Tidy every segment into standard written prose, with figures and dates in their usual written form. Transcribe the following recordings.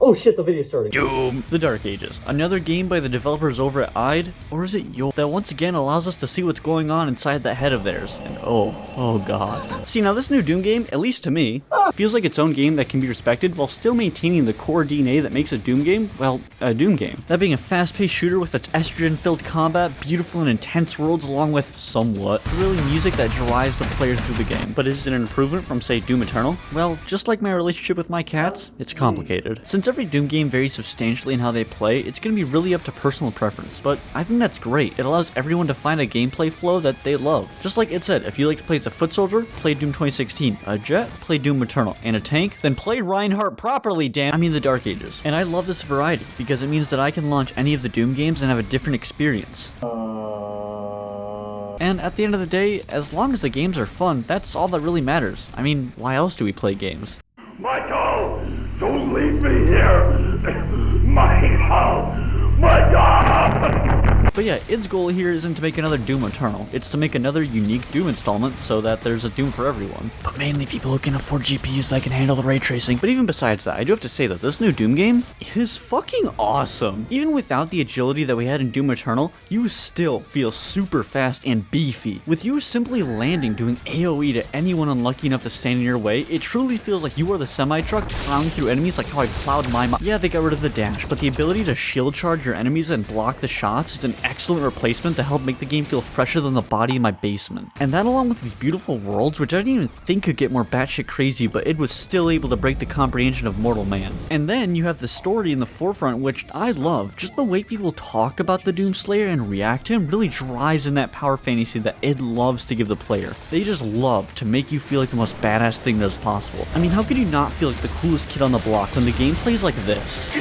Oh shit, the video's starting. Doom! The Dark Ages. Another game by the developers over at IDE, or is it Yo? That once again allows us to see what's going on inside that head of theirs. And oh god. See, now this new Doom game, at least to me, feels like its own game that can be respected while still maintaining the core DNA that makes a Doom game, well, a Doom game. That being a fast-paced shooter with its estrogen-filled combat, beautiful and intense worlds, along with somewhat thrilling music that drives the player through the game. But is it an improvement from, say, Doom Eternal? Well, just like my relationship with my cats, it's complicated. Since every Doom game varies substantially in how they play, it's going to be really up to personal preference, but I think that's great. It allows everyone to find a gameplay flow that they love. Just like it said, if you like to play as a foot soldier, play Doom 2016. A jet, play Doom Eternal. And a tank, then play Reinhardt properly, the Dark Ages. And I love this variety, because it means that I can launch any of the Doom games and have a different experience. And at the end of the day, as long as the games are fun, that's all that really matters. I mean, why else do we play games? Michael! Don't leave me here! Michael! Michael! But yeah, its goal here isn't to make another Doom Eternal, it's to make another unique Doom installment so that there's a Doom for everyone. But mainly people who can afford GPUs that can handle the ray tracing. But even besides that, I do have to say that this new Doom game is fucking awesome. Even without the agility that we had in Doom Eternal, you still feel super fast and beefy. With you simply landing doing AoE to anyone unlucky enough to stand in your way, it truly feels like you are the semi-truck plowing through enemies like how I plowed my Yeah, they got rid of the dash, but the ability to shield charge your enemies and block the shots is an excellent replacement to help make the game feel fresher than the body in my basement. And that along with these beautiful worlds, which I didn't even think could get more batshit crazy, but it was still able to break the comprehension of mortal man. And then you have the story in the forefront, which I love. Just the way people talk about the Doomslayer and react to him really drives in that power fantasy that id loves to give the player. They just love to make you feel like the most badass thing that is possible. I mean, how could you not feel like the coolest kid on the block when the game plays like this?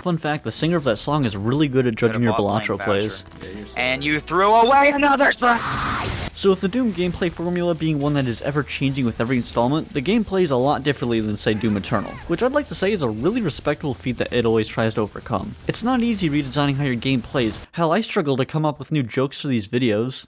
Fun fact, the singer of that song is really good at judging your Balatro plays. And you threw away another strike! So with the Doom gameplay formula being one that is ever changing with every installment, the game plays a lot differently than say Doom Eternal, which I'd like to say is a really respectable feat that it always tries to overcome. It's not easy redesigning how your game plays. Hell, I struggle to come up with new jokes for these videos.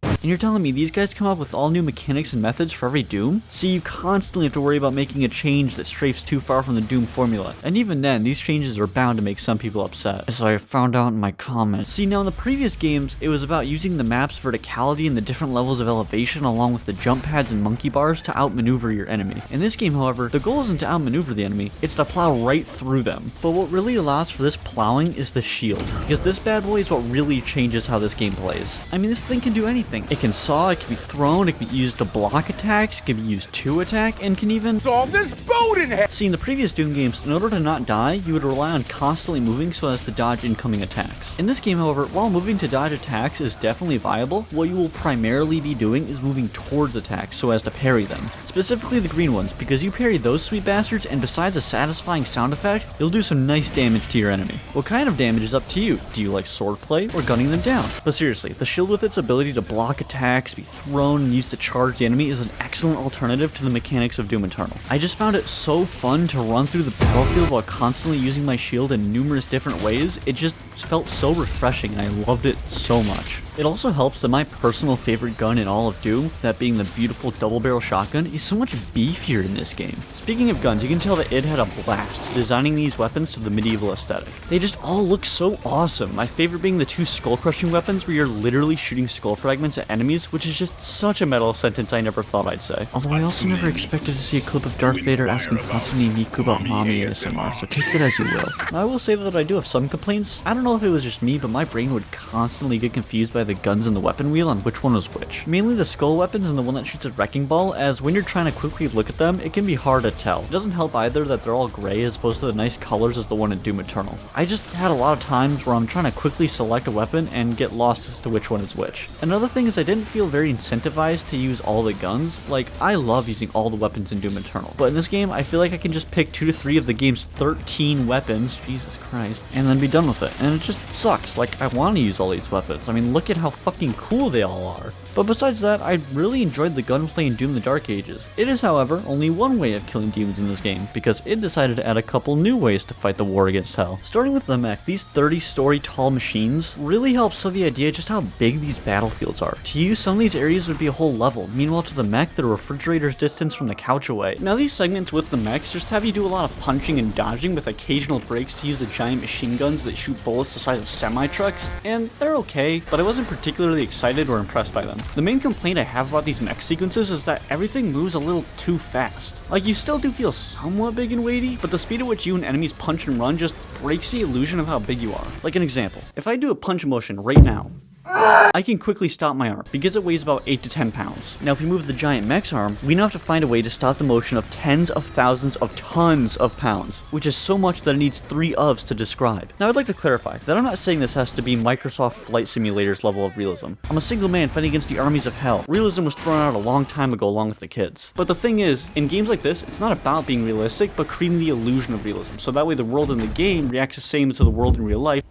And you're telling me these guys come up with all new mechanics and methods for every Doom? See, you constantly have to worry about making a change that strafes too far from the Doom formula. And even then, these changes are bound to make some people upset, as I found out in my comments. See, now in the previous games, it was about using the map's verticality and the different levels of elevation along with the jump pads and monkey bars to outmaneuver your enemy. In this game, however, the goal isn't to outmaneuver the enemy, it's to plow right through them. But what really allows for this plowing is the shield, because this bad boy is what really changes how this game plays. I mean, this thing can do anything. It can saw, it can be thrown, it can be used to block attacks, it can be used to attack, and can even Solve this boat in half! See, in the previous Doom games, in order to not die, you would rely on constantly moving so as to dodge incoming attacks. In this game, however, while moving to dodge attacks is definitely viable, what you will primarily be doing is moving towards attacks so as to parry them. Specifically the green ones, because you parry those sweet bastards, and besides a satisfying sound effect, you'll do some nice damage to your enemy. What kind of damage is up to you? Do you like swordplay or gunning them down? But seriously, the shield with its ability to block attacks, be thrown, and used to charge the enemy is an excellent alternative to the mechanics of Doom Eternal. I just found it so fun to run through the battlefield while constantly using my shield in numerous different ways. It just felt so refreshing and I loved it so much. It also helps that my personal favorite gun in all of Doom, that being the beautiful double barrel shotgun, is so much beefier in this game. Speaking of guns, you can tell that id had a blast designing these weapons to the medieval aesthetic. They just all look so awesome. My favorite being the two skull crushing weapons where you're literally shooting skull fragments at enemies, which is just such a metal sentence I never thought I'd say. Although I also never expected to see a clip of Darth Vader asking Hatsune Miku about mommy ASMR, so take it as you will. I will say that I do have some complaints. I don't know if it was just me, but my brain would constantly get confused by by the guns in the weapon wheel on which one was which. Mainly the skull weapons and the one that shoots a wrecking ball, as when you're trying to quickly look at them, it can be hard to tell. It doesn't help either that they're all gray as opposed to the nice colors as the one in Doom Eternal. I just had a lot of times where I'm trying to quickly select a weapon and get lost as to which one is which. Another thing is I didn't feel very incentivized to use all the guns. Like, I love using all the weapons in Doom Eternal, but in this game I feel like I can just pick 2 to 3 of the game's 13 weapons, Jesus Christ, and then be done with it. And it just sucks. Like, I want to use all these weapons. I mean, look at how fucking cool they all are. But besides that, I really enjoyed the gunplay in Doom the Dark Ages. It is, however, only one way of killing demons in this game, because it decided to add a couple new ways to fight the war against hell. Starting with the mech, these 30-story tall machines really help sell the idea just how big these battlefields are. To you, some of these areas would be a whole level, meanwhile to the mech, the refrigerator's distance from the couch away. Now these segments with the mechs just have you do a lot of punching and dodging with occasional breaks to use the giant machine guns that shoot bullets the size of semi-trucks, and they're okay, but I wasn't particularly excited or impressed by them. The main complaint I have about these mech sequences is that everything moves a little too fast. Like, you still do feel somewhat big and weighty, but the speed at which you and enemies punch and run just breaks the illusion of how big you are. Like an example, if I do a punch motion right now, I can quickly stop my arm because it weighs about 8 to 10 pounds. Now if we move the giant mech's arm, we now have to find a way to stop the motion of tens of thousands of tons of pounds, which is so much that it needs 3 ofs to describe. Now I'd like to clarify that I'm not saying this has to be Microsoft Flight Simulator's level of realism. I'm a single man fighting against the armies of hell. Realism was thrown out a long time ago along with the kids. But the thing is, in games like this, it's not about being realistic, but creating the illusion of realism, so that way the world in the game reacts the same to the world in real life,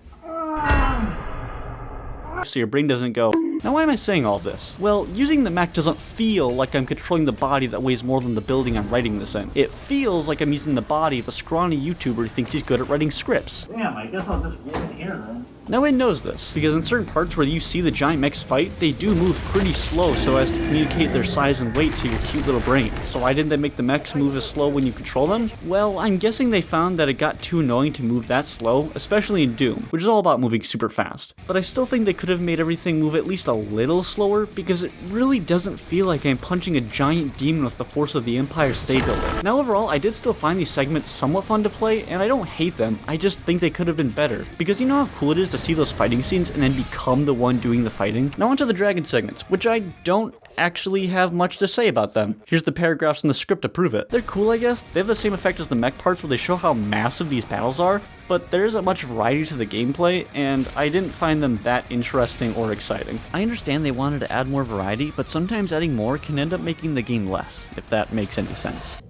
so your brain doesn't go, now why am I saying all this? Well, using the mech doesn't feel like I'm controlling the body that weighs more than the building I'm writing this in. It feels like I'm using the body of a scrawny YouTuber who thinks he's good at writing scripts. Damn, I guess I'll just get in here then. Now it knows this, because in certain parts where you see the giant mechs fight, they do move pretty slow so as to communicate their size and weight to your cute little brain. So why didn't they make the mechs move as slow when you control them? Well, I'm guessing they found that it got too annoying to move that slow, especially in Doom, which is all about moving super fast. But I still think they could have made everything move at least a little slower, because it really doesn't feel like I'm punching a giant demon with the force of the Empire State Building. Now overall, I did still find these segments somewhat fun to play, and I don't hate them, I just think they could have been better. Because you know how cool it is to see those fighting scenes and then become the one doing the fighting? Now onto the dragon segments, which I don't actually have much to say about them. Here's the paragraphs in the script to prove it. They're cool, I guess. They have the same effect as the mech parts where they show how massive these battles are, but there isn't much variety to the gameplay, and I didn't find them that interesting or exciting. I understand they wanted to add more variety, but sometimes adding more can end up making the game less, if that makes any sense.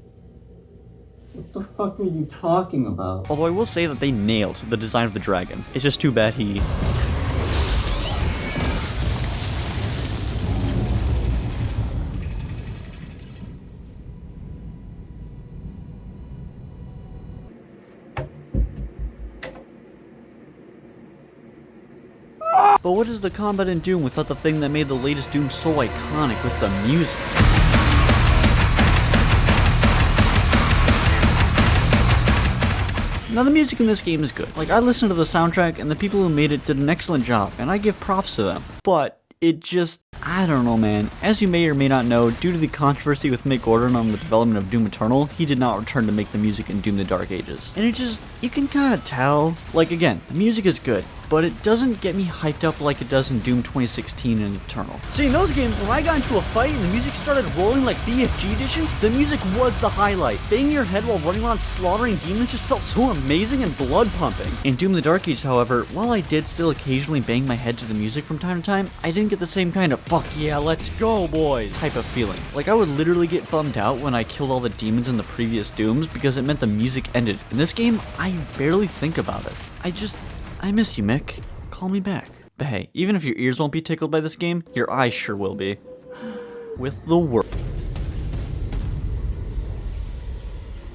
What the fuck are you talking about? Although I will say that they nailed the design of the dragon. It's just too bad he... But what is the combat in Doom without the thing that made the latest Doom so iconic with the music? Now the music in this game is good. Like, I listened to the soundtrack and the people who made it did an excellent job, and I give props to them. But it just, I don't know, man. As you may or may not know, due to the controversy with Mick Gordon on the development of Doom Eternal, he did not return to make the music in Doom the Dark Ages. And it just, you can kind of tell. Like, again, the music is good, but it doesn't get me hyped up like it does in Doom 2016 and Eternal. See, in those games, when I got into a fight and the music started rolling like BFG edition, the music was the highlight. Banging your head while running around slaughtering demons just felt so amazing and blood pumping. In Doom the Dark Age, however, while I did still occasionally bang my head to the music from time to time, I didn't get the same kind of fuck yeah, let's go boys type of feeling. Like, I would literally get bummed out when I killed all the demons in the previous Dooms because it meant the music ended. In this game, I barely think about it. I miss you, Mick. Call me back. But hey, even if your ears won't be tickled by this game, your eyes sure will be. With the world.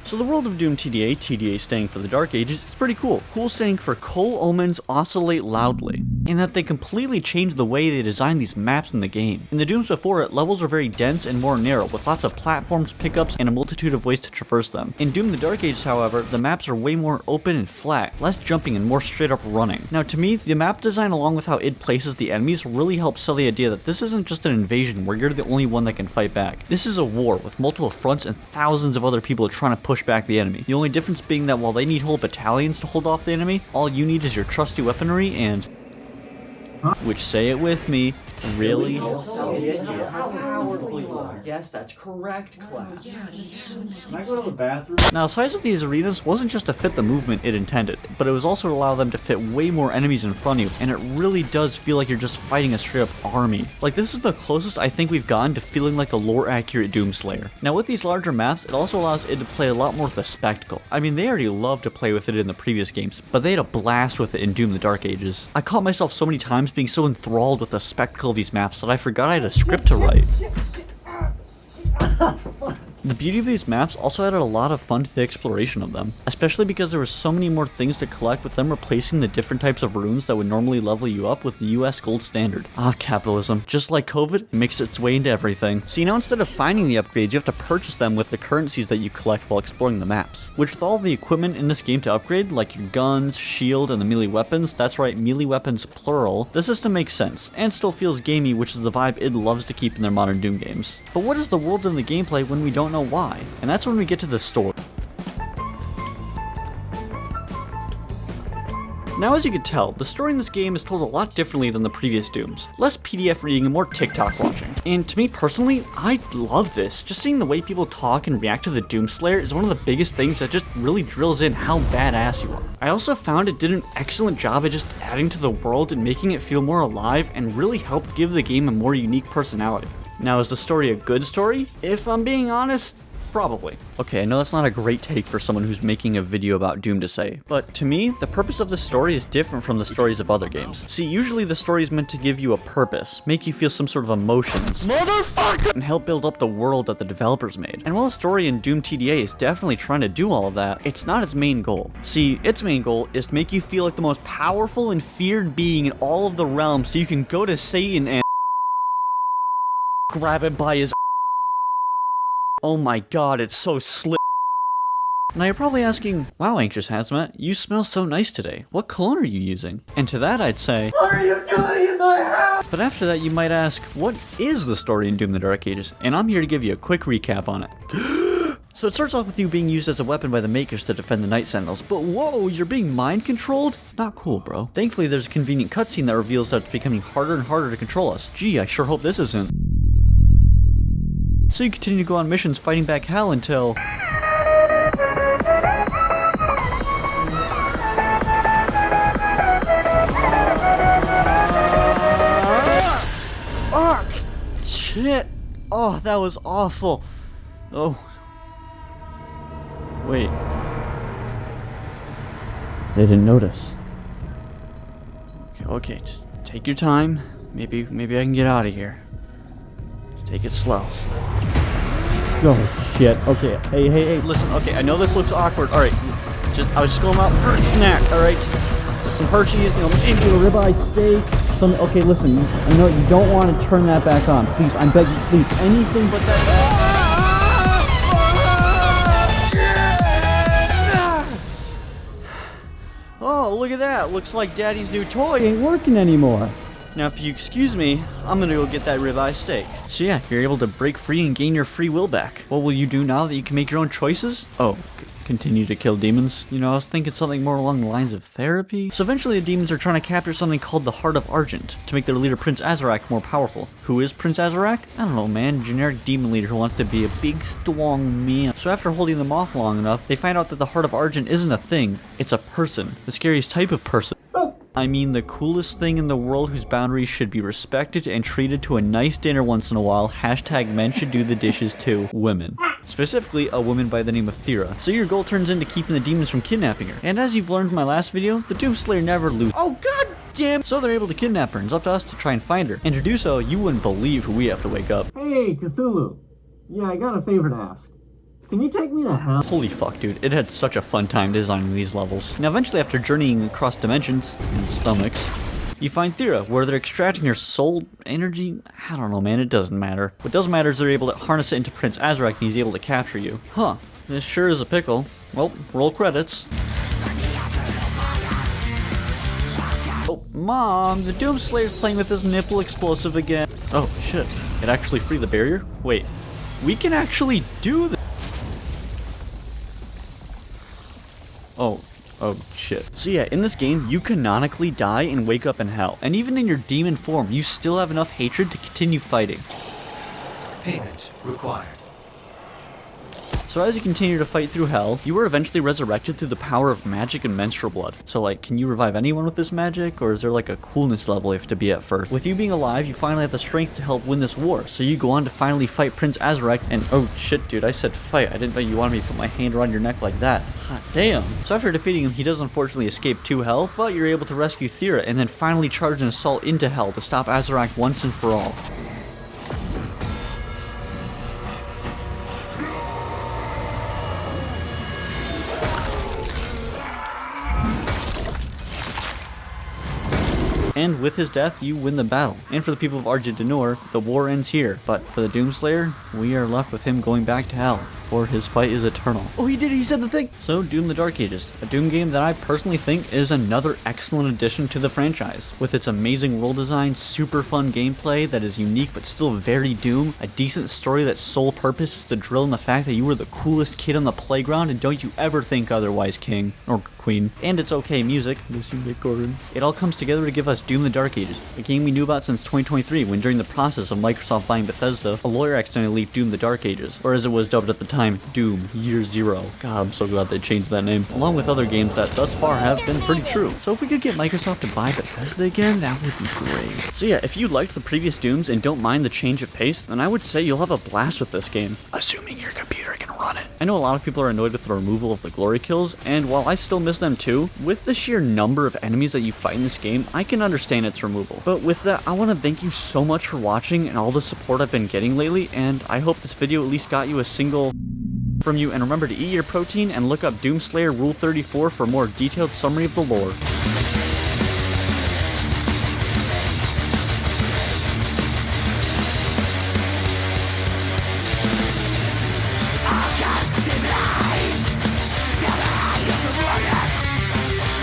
So the world of Doom TDA standing for the Dark Ages, is pretty cool. Cool standing for Coal Omens Oscillate Loudly, in that they completely changed the way they designed these maps in the game. In the Dooms before it, levels were very dense and more narrow, with lots of platforms, pickups, and a multitude of ways to traverse them. In Doom the Dark Ages, however, the maps are way more open and flat, less jumping and more straight up running. Now to me, the map design along with how it places the enemies really helps sell the idea that this isn't just an invasion where you're the only one that can fight back. This is a war with multiple fronts and thousands of other people trying to push back the enemy. The only difference being that while they need whole battalions to hold off the enemy, all you need is your trusty weaponry and Which, say it with me, really? How powerful you are. Yes, that's correct, class. Can I go to the bathroom? Now, the size of these arenas wasn't just to fit the movement it intended, but it was also to allow them to fit way more enemies in front of you, and it really does feel like you're just fighting a straight-up army. Like, this is the closest I think we've gotten to feeling like a lore-accurate Doomslayer. Now, with these larger maps, it also allows it to play a lot more with the spectacle. I mean, they already loved to play with it in the previous games, but they had a blast with it in Doom the Dark Ages. I caught myself so many times being so enthralled with the spectacle of these maps that I forgot I had a script to write. The beauty of these maps also added a lot of fun to the exploration of them, especially because there were so many more things to collect with them replacing the different types of runes that would normally level you up with the US gold standard. Ah, capitalism. Just like COVID, it makes its way into everything. So now instead of finding the upgrades, you have to purchase them with the currencies that you collect while exploring the maps. Which with all the equipment in this game to upgrade, like your guns, shield, and the melee weapons, that's right, melee weapons plural, the system makes sense, and still feels gamey, which is the vibe id loves to keep in their modern Doom games. But what is the world in the gameplay when we don't know why? And that's when we get to the story. Now, as you can tell, the story in this game is told a lot differently than the previous Dooms. Less PDF reading and more TikTok watching. And to me personally, I love this. Just seeing the way people talk and react to the Doomslayer is one of the biggest things that just really drills in how badass you are. I also found it did an excellent job at just adding to the world and making it feel more alive and really helped give the game a more unique personality. Now, is the story a good story? If I'm being honest, probably. Okay, I know that's not a great take for someone who's making a video about Doom to say, but to me, the purpose of this story is different from the stories of other games. See, usually the story is meant to give you a purpose, make you feel some sort of emotions, motherfucker, and help build up the world that the developers made. And while the story in Doom TDA is definitely trying to do all of that, it's not its main goal. See, its main goal is to make you feel like the most powerful and feared being in all of the realms so you can go to Satan and grab him by his. Oh my god, it's so slick. Now you're probably asking, wow, Anxious Hazmat, you smell so nice today. What cologne are you using? And to that I'd say, what are you doing in my house? But after that you might ask, what is the story in Doom the Dark Ages? And I'm here to give you a quick recap on it. So it starts off with you being used as a weapon by the Makers to defend the Night Sentinels, but whoa, you're being mind controlled? Not cool, bro. Thankfully there's a convenient cutscene that reveals that it's becoming harder and harder to control us. Gee, I sure hope this isn't. So you continue to go on missions fighting back hell until... Fuck! Shit! Oh, that was awful. Oh. Wait. They didn't notice. Okay, just take your time. Maybe I can get out of here. Take it slow. Oh shit. Okay. Hey. Listen, okay, I know this looks awkward. Alright. I was just going out for a snack, alright? Just some Hershey's, you know, maybe A ribeye steak. Something. Okay, listen. I know you don't want to turn that back on. Please, I'm begging. Please, anything but that. Oh, look at that. Looks like Daddy's new toy It ain't working anymore. Now, if you excuse me, I'm gonna go get that ribeye steak. So yeah, you're able to break free and gain your free will back. What will you do now that you can make your own choices? Oh, continue to kill demons? You know, I was thinking something more along the lines of therapy. So eventually the demons are trying to capture something called the Heart of Argent to make their leader Prince Azarak more powerful. Who is Prince Azarak? I don't know, man. Generic demon leader who wants to be a big, strong man. So after holding them off long enough, they find out that the Heart of Argent isn't a thing. It's a person. The scariest type of person. I mean the coolest thing in the world whose boundaries should be respected and treated to a nice dinner once in a while. Hashtag men should do the dishes too. Women. Specifically, a woman by the name of Thera. So your goal turns into keeping the demons from kidnapping her. And as you've learned in my last video, the Doomslayer never loses. Oh god damn! So they're able to kidnap her, and it's up to us to try and find her. And to do so, you wouldn't believe who we have to wake up. Hey, Cthulhu. Yeah, I got a favor to ask. Can you take me to hell? Holy fuck, dude. It had such a fun time designing these levels. Now, eventually, after journeying across dimensions and stomachs, you find Thera, where they're extracting her soul energy. I don't know, man. It doesn't matter. What does matter is they're able to harness it into Prince Azarak, and he's able to capture you. Huh. This sure is a pickle. Well, roll credits. Oh, Mom, the Doomslayer's playing with his nipple explosive again. Oh, shit. It actually freed the barrier? Wait. We can actually do this. Oh, Oh shit. So yeah, in this game, you canonically die and wake up in hell. And even in your demon form, you still have enough hatred to continue fighting. Payment required. So as you continue to fight through hell, you are eventually resurrected through the power of magic and menstrual blood. So like, can you revive anyone with this magic, or is there like a coolness level you have to be at first? With you being alive, you finally have the strength to help win this war, so you go on to finally fight Prince Azarek, and oh shit dude, I said fight, I didn't know you wanted me to put my hand around your neck like that. Hot damn. So after defeating him, he does unfortunately escape to hell, but you're able to rescue Thera, and then finally charge an assault into hell to stop Azarek once and for all. And with his death, you win the battle. And for the people of Argent-Denor, the war ends here. But for the Doomslayer, we are left with him going back to hell, for his fight is eternal. Oh, he did it, he said the thing! So, Doom the Dark Ages, a Doom game that I personally think is another excellent addition to the franchise. With its amazing world design, super fun gameplay that is unique but still very Doom, a decent story that's sole purpose is to drill in the fact that you were the coolest kid on the playground and don't you ever think otherwise, King. Or Queen. And it's okay music. Miss you, Nick Gordon. It all comes together to give us Doom the Dark Ages, a game we knew about since 2023 when during the process of Microsoft buying Bethesda, a lawyer accidentally leaked Doom the Dark Ages, or as it was dubbed at the time, Doom Year Zero. God, I'm so glad they changed that name. Along with other games that thus far have been pretty true. So if we could get Microsoft to buy Bethesda again, that would be great. So yeah, if you liked the previous Dooms and don't mind the change of pace, then I would say you'll have a blast with this game. Assuming your computer can run it. I know a lot of people are annoyed with the removal of the glory kills, and while I still miss them too, with the sheer number of enemies that you fight in this game, I can understand its removal. But with that, I want to thank you so much for watching and all the support I've been getting lately, and I hope this video at least got you a single from you, and remember to eat your protein and look up Doomslayer Rule 34 for a more detailed summary of the lore.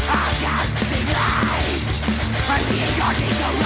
I can't see light. I see your